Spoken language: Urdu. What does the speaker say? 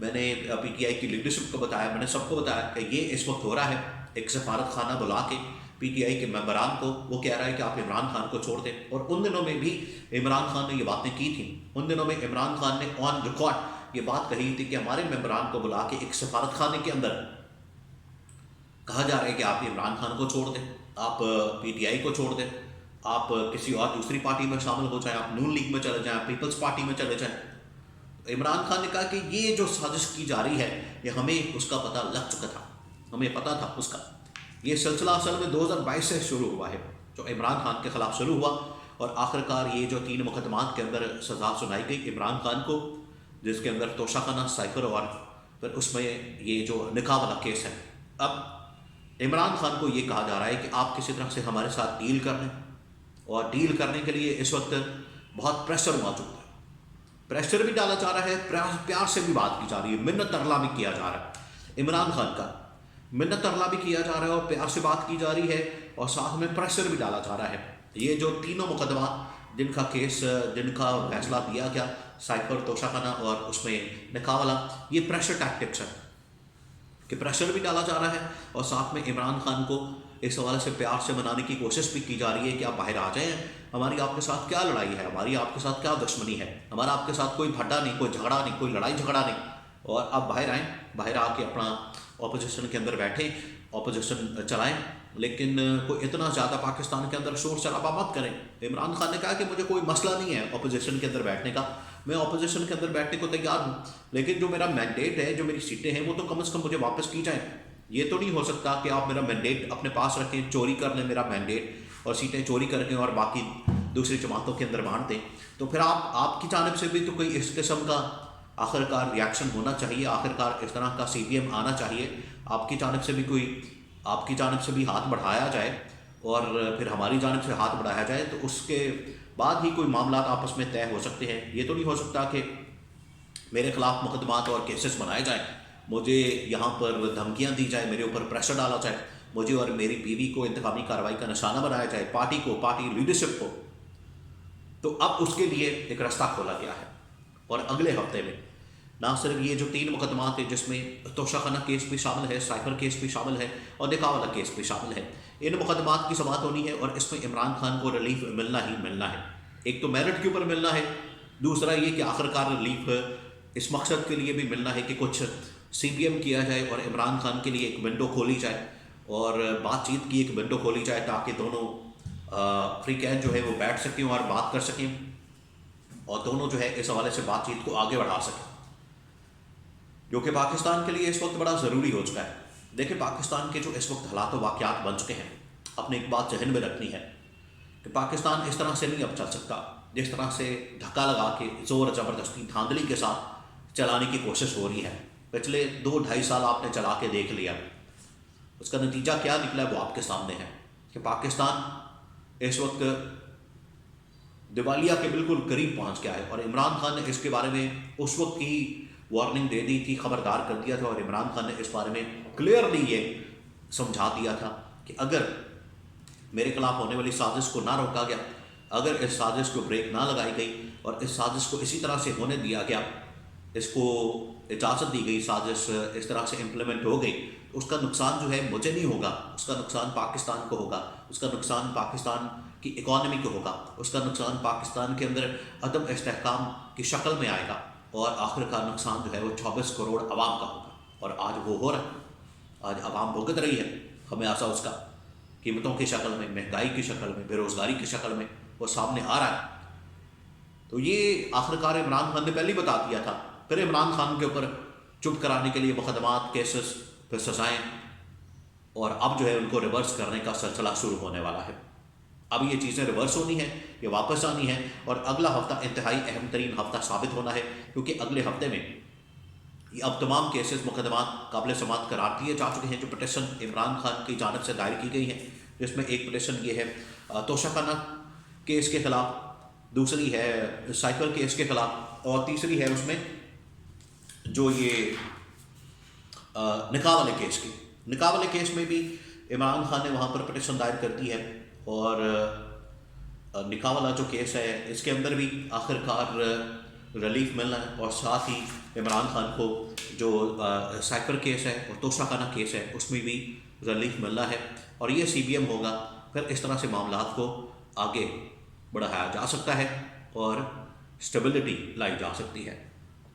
میں نے پی ٹی آئی کی لیڈرشپ کو بتایا، میں نے سب کو بتایا کہ یہ اس وقت ہو رہا ہے، ایک سفارت خانہ بلا کے پی ٹی آئی کے ممبران کو وہ کہہ رہا ہے کہ آپ عمران خان کو چھوڑ دیں. اور ان دنوں میں بھی عمران خان نے یہ باتیں کی تھیں. ان دنوں میں عمران خان نے آن ریکارڈ یہ بات کہی تھی کہ ہمارے ممبران کو بلا کے ایک سفارت خانے کے اندر کہا جا رہا ہے کہ آپ عمران خان کو چھوڑ دیں، آپ پی ٹی آئی کو چھوڑ دیں، آپ کسی اور دوسری پارٹی میں شامل ہو جائیں، آپ نون لیگ میں چلے جائیں، پیپلز پارٹی میں چلے جائیں. عمران خان نے کہا کہ یہ جو سازش کی جا رہی ہے یہ ہمیں اس کا پتہ لگ چکا تھا، ہمیں پتہ تھا اس کا. یہ سلسلہ اصل میں 2022 سے شروع ہوا ہے جو عمران خان کے خلاف شروع ہوا، اور آخرکار یہ جو 3 مقدمات کے اندر سزا سنائی گئی عمران خان کو، جس کے اندر توشہ خانہ، سائفر اور پھر اس میں یہ جو نکاح والا کیس ہے. اب عمران خان کو یہ کہا جا رہا ہے کہ آپ کسی طرح سے ہمارے ساتھ ڈیل کر لیں، اور ڈیل کرنے کے لیے اس وقت بہت پریشر موجود ہے. پریشر بھی ڈالا جا رہا ہے، پیار سے بھی بات کی جا رہی ہے، منت ترلا بھی کیا جا رہا ہے. عمران خان کا منت ترلا بھی کیا جا رہا ہے اور پیار سے بات کی جا رہی ہے، اور ساتھ میں پریشر بھی ڈالا جا رہا ہے. یہ جو تینوں مقدمات جن کا کیس، جن کا فیصلہ دیا گیا، سائفر، توشہ خانہ اور اس میں نکاح والا، یہ پریشر ٹیکٹکس ہے کہ پریشر بھی ڈالا جا رہا ہے، اور ساتھ میں عمران خان کو اس حوالے سے پیار سے منانے کی کوشش بھی کی جا رہی ہے کہ آپ باہر آ جائیں، ہماری آپ کے ساتھ کیا لڑائی ہے، ہماری آپ کے ساتھ کیا دشمنی ہے، ہمارا آپ کے ساتھ کوئی بھڈا نہیں، کوئی جھگڑا نہیں، کوئی لڑائی جھگڑا نہیں، اور آپ باہر آئیں، باہر آ کے اپنا اپوزیشن کے اندر بیٹھیں، اپوزیشن چلائیں، لیکن کوئی اتنا زیادہ پاکستان کے اندر شور شرابہ مت کریں. عمران خان نے کہا کہ مجھے کوئی مسئلہ نہیں ہے اپوزیشن کے اندر بیٹھنے کا، میں اپوزیشن کے اندر بیٹھنے کو تیار ہوں، لیکن جو میرا مینڈیٹ ہے، جو میری سیٹیں ہیں، وہ تو کم از کم مجھے واپس کی جائیں. یہ تو نہیں ہو سکتا کہ آپ میرا مینڈیٹ اپنے پاس رکھیں، چوری کر لیں میرا مینڈیٹ اور سیٹیں چوری کر کے اور باقی دوسری جماعتوں کے اندر بانٹ دیں. تو پھر آپ کی جانب سے بھی تو کوئی اس قسم کا آخرکار ریاکشن ہونا چاہیے، آخرکار اس طرح کا سی پی ایم آنا چاہیے، آپ کی جانب سے بھی کوئی، آپ کی جانب سے بھی ہاتھ بڑھایا جائے اور پھر ہماری جانب سے ہاتھ بڑھایا جائے، تو اس کے بعد ہی کوئی معاملات آپس میں طے ہو سکتے ہیں. یہ تو نہیں ہو سکتا کہ میرے خلاف مقدمات اور کیسز بنائے جائیں، مجھے یہاں پر دھمکیاں دی جائیں، میرے اوپر پریشر ڈالا جائے، مجھے اور میری بیوی کو انتقامی کارروائی کا نشانہ بنایا جائے، پارٹی کو، پارٹی لیڈرشپ کو. تو اب اس کے لیے ایک راستہ کھولا گیا ہے، اور اگلے ہفتے میں نہ صرف یہ جو 3 مقدمات ہیں جس میں توشہ خانہ کیس بھی شامل ہے، سائفر کیس بھی شامل ہے اور نکاح والا کیس بھی شامل ہے، ان مقدمات کی سماعت ہونی ہے، اور اس میں عمران خان کو ریلیف ملنا ہی ملنا ہے. ایک تو میرٹ کے اوپر ملنا ہے، دوسرا یہ کہ آخرکار ریلیف اس مقصد کے لیے بھی ملنا ہے کہ کچھ سی پی ایم کیا جائے اور عمران خان کے لیے ایک ونڈو کھولی جائے اور بات چیت کی ایک ونڈو کھولی جائے، تاکہ دونوں فری کین جو ہے وہ بیٹھ سکیں اور بات کر سکیں، اور دونوں جو ہے اس حوالے سے بات چیت کو آگے بڑھا سکیں، جو کہ پاکستان کے لیے اس وقت بڑا ضروری ہو چکا ہے. دیکھیں پاکستان کے جو اس وقت حالات و واقعات بن چکے ہیں، اپنے ایک بات ذہن میں رکھنی ہے کہ پاکستان اس طرح سے نہیں اب چل سکتا جس طرح سے دھکا لگا کے زور زبردستی دھاندلی کے ساتھ چلانے کی کوشش ہو رہی ہے. پچھلے 2-2.5 سال آپ نے چلا کے دیکھ لیا، اس کا نتیجہ کیا نکلا ہے وہ آپ کے سامنے ہے کہ پاکستان اس وقت دیوالیہ کے بالکل قریب پہنچ گیا ہے، اور عمران خان نے اس کے بارے میں اس وقت ہی وارننگ دے دی تھی، خبردار کر دیا تھا، اور عمران خان نے اس بارے میں کلیئرلی یہ سمجھا دیا تھا کہ اگر میرے خلاف ہونے والی سازش کو نہ روکا گیا، اگر اس سازش کو بریک نہ لگائی گئی اور اس سازش کو اسی طرح سے ہونے دیا گیا، اس کو اجازت دی گئی، سازش اس طرح سے امپلیمنٹ ہو گئی، اس کا نقصان جو ہے مجھے نہیں ہوگا، اس کا نقصان پاکستان کو ہوگا، اس کا نقصان پاکستان کی اکانومی کو ہوگا، اس کا نقصان پاکستان کے اندر عدم استحکام کی شکل میں آئے گا، اور آخر کا نقصان جو ہے وہ 24 کروڑ عوام کا ہوگا. اور آج وہ ہو رہا ہے، آج عوام بھگت رہی ہے خمیازہ اس کا، قیمتوں کی شکل میں، مہنگائی کی شکل میں، بے روزگاری کی شکل میں وہ سامنے آ رہا ہے. تو یہ آخرکار عمران خان نے پہلے ہی بتا دیا تھا، پھر عمران خان کے اوپر چپ کرانے کے لیے مقدمات، کیسز، پھر سزائیں، اور اب جو ہے ان کو ریورس کرنے کا سلسلہ شروع ہونے والا ہے. اب یہ چیزیں ریورس ہونی ہیں، یہ واپس آنی ہے، اور اگلا ہفتہ انتہائی اہم ترین ہفتہ ثابت ہونا ہے، کیونکہ اگلے ہفتے میں یہ اب تمام کیسز، مقدمات قابل سماعت قرار دیے جا چکے ہیں جو پٹیشن عمران خان کی جانب سے دائر کی گئی ہیں، جس میں ایک پٹیشن یہ ہے توشہ خانہ کیس کے خلاف، دوسری ہے سائیکل کیس کے خلاف، اور تیسری ہے اس میں جو یہ نکاح والے کیس کی. نکاح والے کیس میں بھی عمران خان نے وہاں پر پٹیشن دائر کر دی ہے، اور نکاح والا جو کیس ہے اس کے اندر بھی آخرکار ریلیف ملنا ہے، اور ساتھ ہی عمران خان کو جو سائپر کیس ہے اور توساخانہ کیس ہے اس میں بھی ریلیف ملنا ہے، اور یہ سی بی ایم ہوگا، پھر اس طرح سے معاملات کو آگے بڑھایا جا سکتا ہے اور اسٹیبلٹی لائی جا سکتی ہے۔